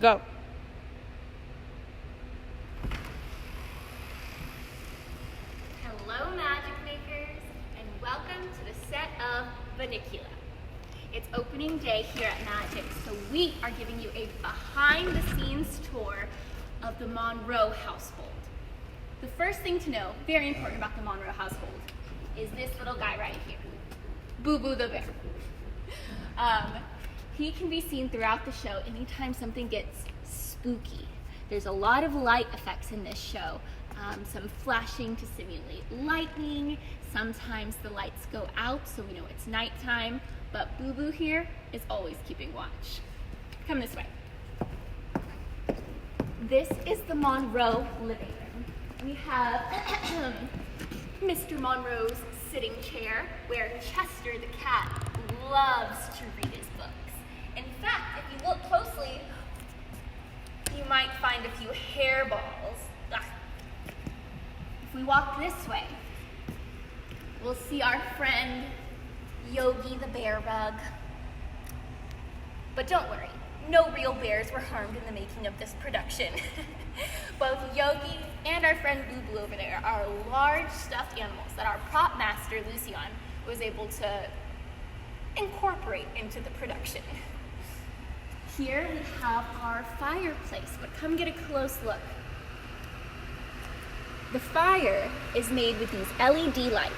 Go. Hello, magic makers, and welcome to the set of Bunnicula. It's opening day here at Magic, so we are giving you a behind-the-scenes tour of the Monroe household. The first thing to know, very important about the Monroe household, is this little guy right here, Boo Boo the bear. He can be seen throughout the show anytime something gets spooky. There's a lot of light effects in this show. Some flashing to simulate lightning. Sometimes the lights go out so we know it's nighttime, but Boo Boo here is always keeping watch. Come this way. This is the Monroe Living Room. We have Mr. Monroe's sitting chair, where Chester the cat loves to read his books. In fact, if you look closely, you might find a few hairballs. If we walk this way, we'll see our friend Yogi the bear rug. But don't worry, no real bears were harmed in the making of this production. Both Yogi and our friend Boo Boo over there are large stuffed animals that our prop master, Lucian, was able to incorporate into the production. Here we have our fireplace, but come get a close look. The fire is made with these LED lights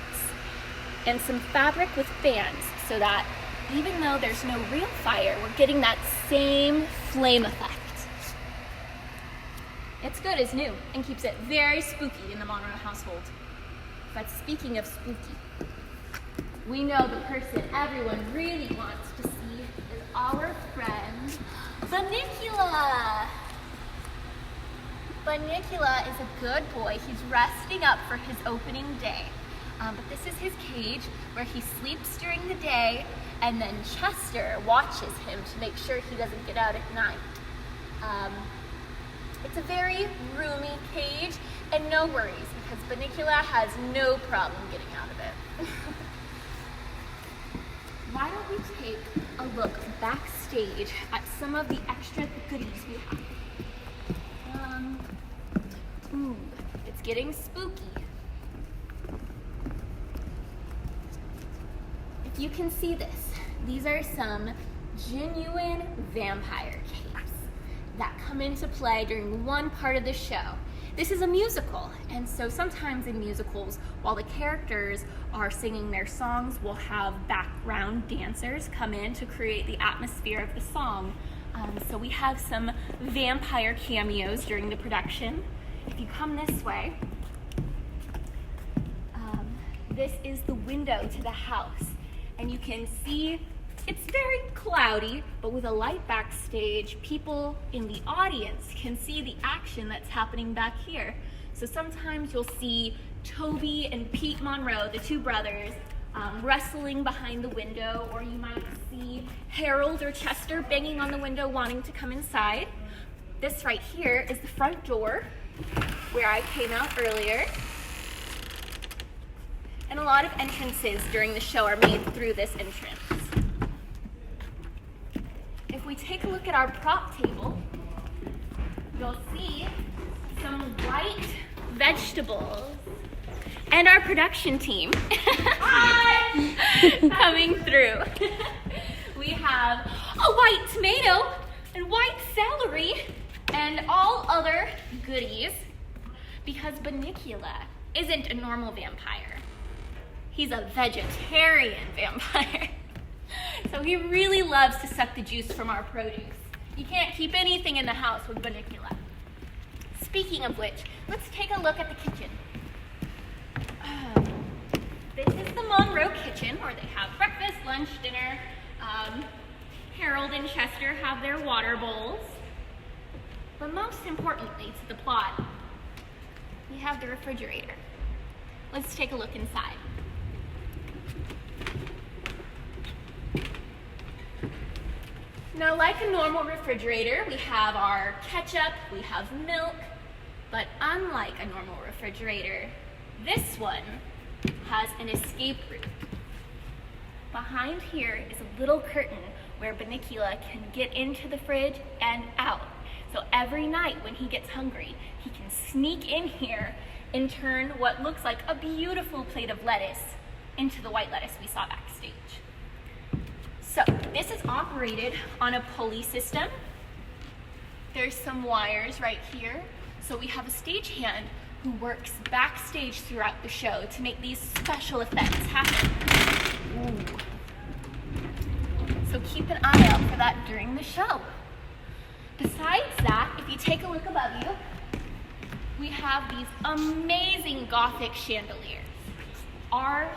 and some fabric with fans so that even though there's no real fire, we're getting that same flame effect. It's good as new and keeps it very spooky in the Monroe household. But speaking of spooky, we know the person everyone really wants to see is our friend, Bunnicula. Bunnicula is a good boy. He's resting up for his opening day. But this is his cage where he sleeps during the day, and then Chester watches him to make sure he doesn't get out at night. It's a very roomy cage, and no worries, because Bunnicula has no problem getting out of it. Why don't we take a look backstage at some of the extra goodies we have. It's getting spooky. If you can see this, these are some genuine vampire capes that come into play during one part of the show. This is a musical, and so sometimes in musicals, while the characters are singing their songs, we'll have background dancers come in to create the atmosphere of the song. So we have some vampire cameos during the production. If you come this way, this is the window to the house, and you can see it's very cloudy, but with a light backstage, people in the audience can see the action that's happening back here. So sometimes you'll see Toby and Pete Monroe, the two brothers, wrestling behind the window, or you might see Harold or Chester banging on the window wanting to come inside. This right here is the front door where I came out earlier. And a lot of entrances during the show are made through this entrance. If we take a look at our prop table, you'll see some white vegetables and our production team coming through. We have a white tomato and white celery and all other goodies because Bunnicula isn't a normal vampire. He's a vegetarian vampire. So he really loves to suck the juice from our produce. You can't keep anything in the house with Bunnicula. Speaking of which, let's take a look at the kitchen. This is the Monroe kitchen, where they have breakfast, lunch, dinner. Harold and Chester have their water bowls. But most importantly to the plot, we have the refrigerator. Let's take a look inside. Now, like a normal refrigerator, we have our ketchup, we have milk, but unlike a normal refrigerator, this one has an escape route. Behind here is a little curtain where Bunnicula can get into the fridge and out. every night when he gets hungry, he can sneak in here and turn what looks like a beautiful plate of lettuce into the white lettuce we saw backstage. So this is operated on a pulley system. There's some wires right here. So we have a stagehand who works backstage throughout the show to make these special effects happen. Ooh. So keep an eye out for that during the show. Besides that, if you take a look above you, we have these amazing Gothic chandeliers. Our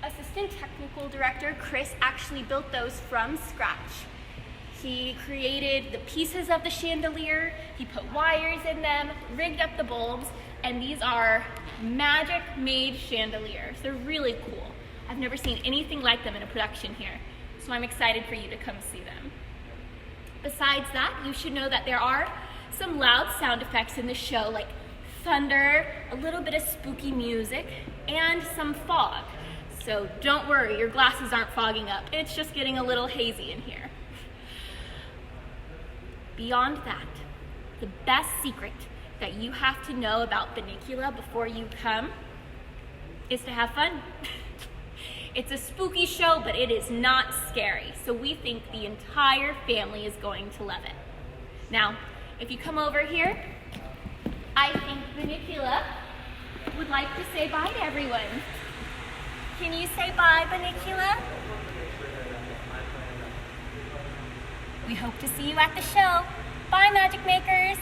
assistant technical director, Chris, actually built those from scratch. He created the pieces of the chandelier, he put wires in them, rigged up the bulbs, and these are Magik-made chandeliers. They're really cool. I've never seen anything like them in a production here, so I'm excited for you to come see them. Besides that, you should know that there are some loud sound effects in the show, like thunder, a little bit of spooky music, and some fog. So don't worry, your glasses aren't fogging up. It's just getting a little hazy in here. Beyond that, the best secret that you have to know about Bunnicula before you come is to have fun. It's a spooky show, but it is not scary. So we think the entire family is going to love it. Now, if you come over here, I think Bunnicula would like to say bye to everyone. Can you say bye, Bunnicula? We hope to see you at the show. Bye, Magic Makers!